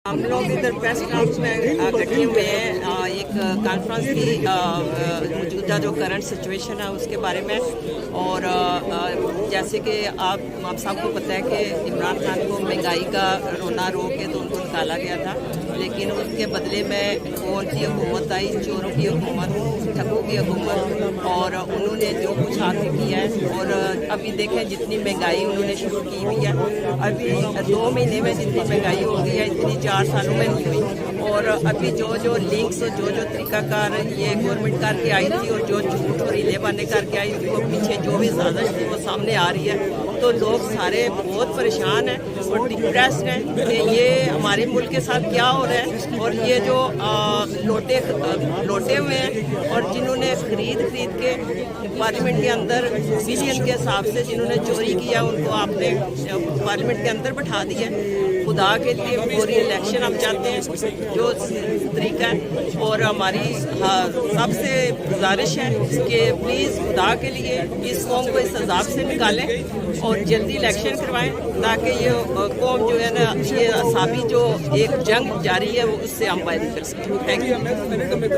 हम लोग इधर प्रेस क्लब में इकट्ठे हुए हैं एक कॉन्फ्रेंस की मौजूदा जो करंट सिचुएशन है उसके बारे में। और जैसे कि आप सबको पता है कि इमरान खान को महंगाई का रोना रो के तो उनको निकाला गया था, लेकिन उसके बदले में कौन सी हुकूमत आई, चोरों की हुकूमत, ठगों की हुकूमत, और उन्होंने जो कुछ हासिल किया है। और अभी देखें जितनी महंगाई उन्होंने शुरू की हुई है, अभी 2 महीने में जितनी महंगाई हो गई है इतनी 4 सालों में नहीं हुई। और अभी जो लिंक्स जो तरीकाकार ये गवर्नमेंट करके आई थी और जो झूठ और हीले बहाने करके आई थी, वो पीछे जो भी साजिश थी वो सामने आ रही है। तो लोग सारे बहुत परेशान हैं और डिप्रेस्ड हैं कि ये हमारे मुल्क के साथ क्या हो रहा है। और ये जो लौटे हुए हैं और जिन्होंने खरीद के पार्लियामेंट के अंदर बिलियन के हिसाब से जिन्होंने चोरी किया उनको आपने पार्लियामेंट के अंदर बैठा दिया। खुदा के लिए पूरी इलेक्शन हम चाहते हैं जो तरीका है। और हमारी सबसे गुजारिश है कि प्लीज़ खुदा के लिए इस कौम को इस अजाब से निकालें और जल्दी इलेक्शन करवाएं, ताकि ये कौम जो है ना, ये असाबी जो एक जंग जारी है वो उससे हम बाहर निकल सकें। Thank you.